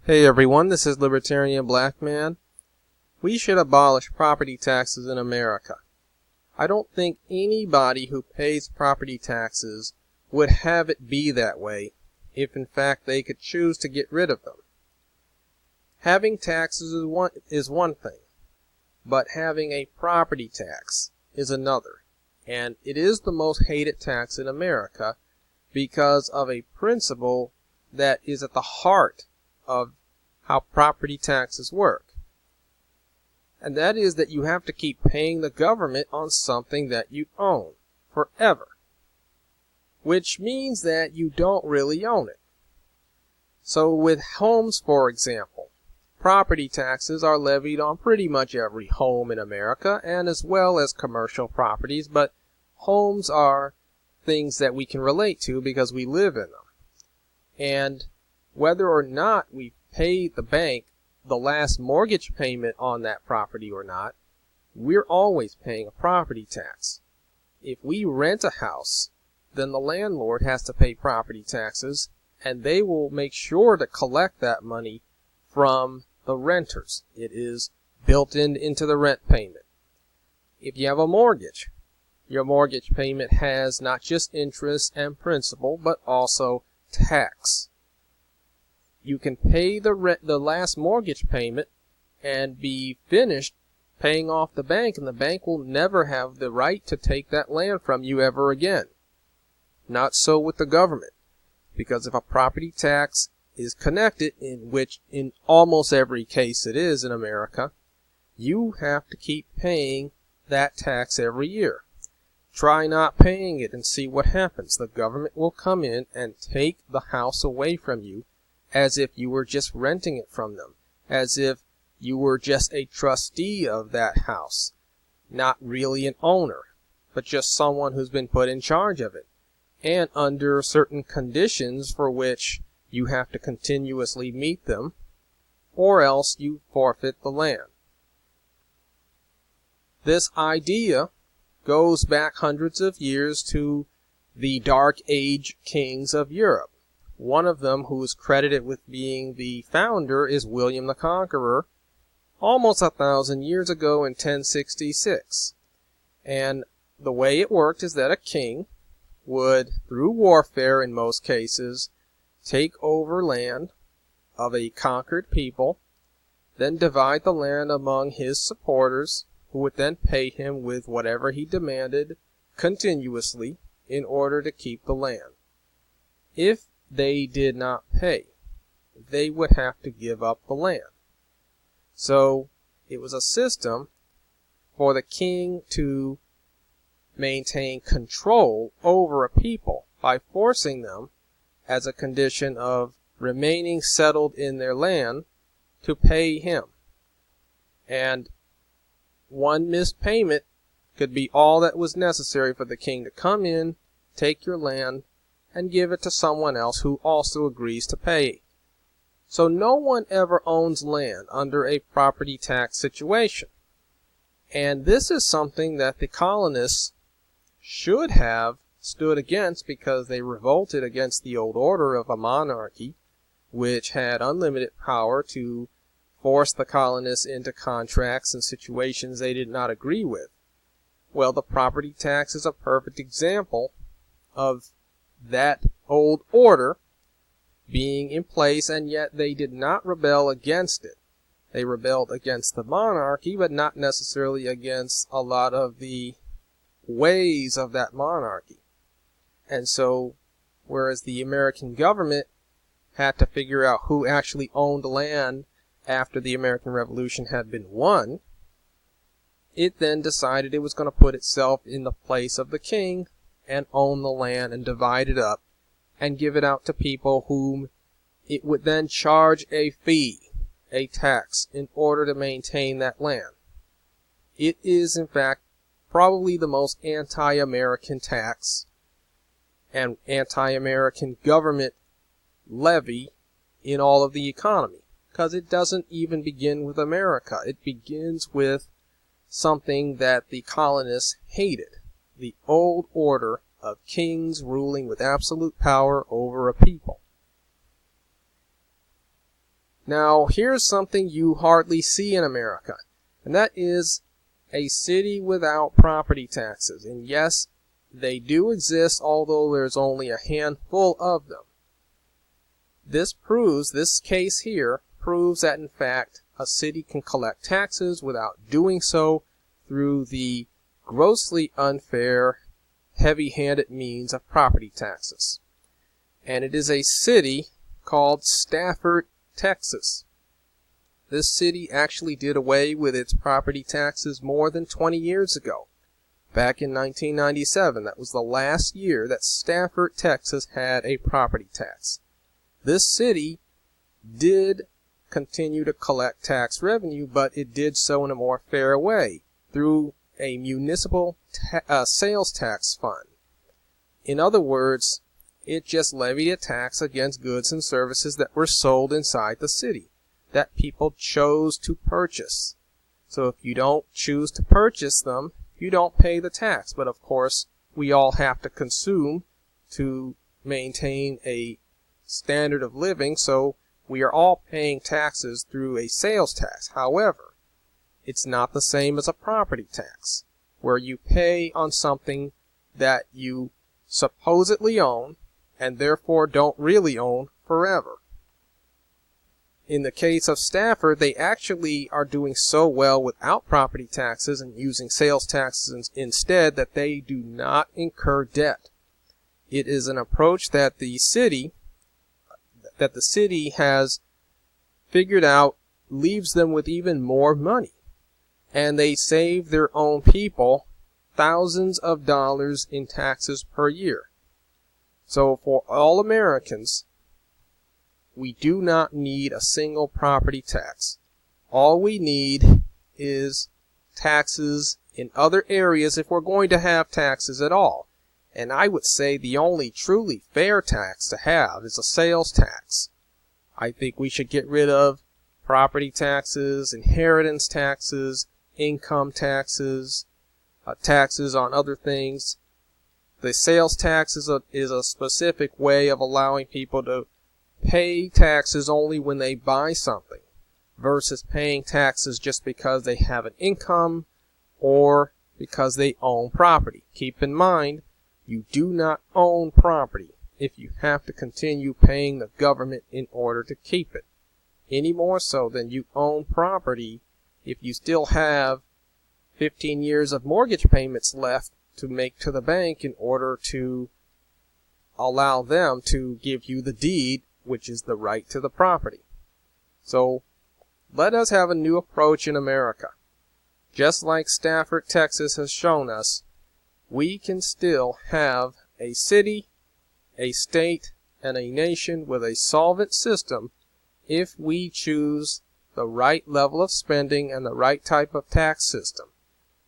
Hey everyone, this is Libertarian Black Man. We should abolish property taxes in America. I don't think anybody who pays property taxes would have it be that way if in fact they could choose to get rid of them. Having taxes is one thing, but having a property tax is another. And it is the most hated tax in America because of a principle that is at the heart of how property taxes work. And that is that you have to keep paying the government on something that you own forever. Which means that you don't really own it. So with homes, for example, property taxes are levied on pretty much every home in America, and as well as commercial properties, but homes are things that we can relate to because we live in them. And whether or not we pay the bank the last mortgage payment on that property or not, we're always paying a property tax. If we rent a house, then the landlord has to pay property taxes, and they will make sure to collect that money from the renters. It is built into the rent payment. If you have a mortgage, your mortgage payment has not just interest and principal, but also tax. You can pay the last mortgage payment and be finished paying off the bank, and the bank will never have the right to take that land from you ever again. Not so with the government, because if a property tax is connected, in which in almost every case it is in America, you have to keep paying that tax every year. Try not paying it and see what happens. The government will come in and take the house away from you as if you were just renting it from them, as if you were just a trustee of that house, not really an owner, but just someone who's been put in charge of it, and under certain conditions for which you have to continuously meet them, or else you forfeit the land. This idea goes back hundreds of years to the Dark Age kings of Europe. One of them, who is credited with being the founder, is William the Conqueror, almost 1,000 years ago in 1066. And the way it worked is that a king would, through warfare in most cases, take over land of a conquered people, then divide the land among his supporters, who would then pay him with whatever he demanded continuously in order to keep the land. If they did not pay, they would have to give up the land. So it was a system for the king to maintain control over a people by forcing them, as a condition of remaining settled in their land, to pay him. And one missed payment could be all that was necessary for the king to come in, take your land, and give it to someone else who also agrees to pay. So no one ever owns land under a property tax situation. And this is something that the colonists should have stood against, because they revolted against the old order of a monarchy, which had unlimited power to force the colonists into contracts and situations they did not agree with. Well, the property tax is a perfect example of that old order being in place, and yet they did not rebel against it. They rebelled against the monarchy, but not necessarily against a lot of the ways of that monarchy. And so, whereas the American government had to figure out who actually owned land after the American Revolution had been won, it then decided it was going to put itself in the place of the king and own the land and divide it up and give it out to people whom it would then charge a fee, a tax, in order to maintain that land. It is, in fact, probably the most anti-American tax and anti-American government levy in all of the economy, because it doesn't even begin with America. It begins with something that the colonists hated, the old order of kings ruling with absolute power over a people. Now, here's something you hardly see in America, and that is a city without property taxes. And yes, they do exist, although there's only a handful of them. This case here proves that in fact a city can collect taxes without doing so through the grossly unfair, heavy-handed means of property taxes. And it is a city called Stafford, Texas. This city actually did away with its property taxes more than 20 years ago. Back in 1997, that was the last year that Stafford, Texas had a property tax. This city did continue to collect tax revenue, but it did so in a more fair way through a municipal sales tax fund. In other words, it just levied a tax against goods and services that were sold inside the city, that people chose to purchase. So if you don't choose to purchase them, you don't pay the tax. But of course, we all have to consume to maintain a standard of living, so we are all paying taxes through a sales tax. However, it's not the same as a property tax, where you pay on something that you supposedly own and therefore don't really own forever. In the case of Stafford, they actually are doing so well without property taxes and using sales taxes instead that they do not incur debt. It is an approach that the city has figured out leaves them with even more money. And they save their own people thousands of dollars in taxes per year. So for all Americans, we do not need a single property tax. All we need is taxes in other areas if we're going to have taxes at all. And I would say the only truly fair tax to have is a sales tax. I think we should get rid of property taxes, inheritance taxes, income taxes, taxes on other things. The sales tax is a specific way of allowing people to pay taxes only when they buy something versus paying taxes just because they have an income or because they own property. Keep in mind, you do not own property if you have to continue paying the government in order to keep it, any more so than you own property if you still have 15 years of mortgage payments left to make to the bank in order to allow them to give you the deed, which is the right to the property. So let us have a new approach in America. Just like Stafford, Texas has shown us, we can still have a city, a state, and a nation with a solvent system if we choose the right level of spending and the right type of tax system.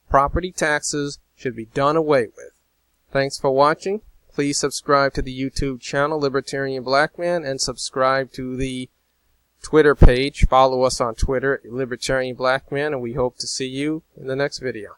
Property taxes should be done away with. Thanks for watching. Please subscribe to the YouTube channel Libertarian Black Man and subscribe to the Twitter page. Follow us on Twitter, Libertarian Black Man, and we hope to see you in the next video.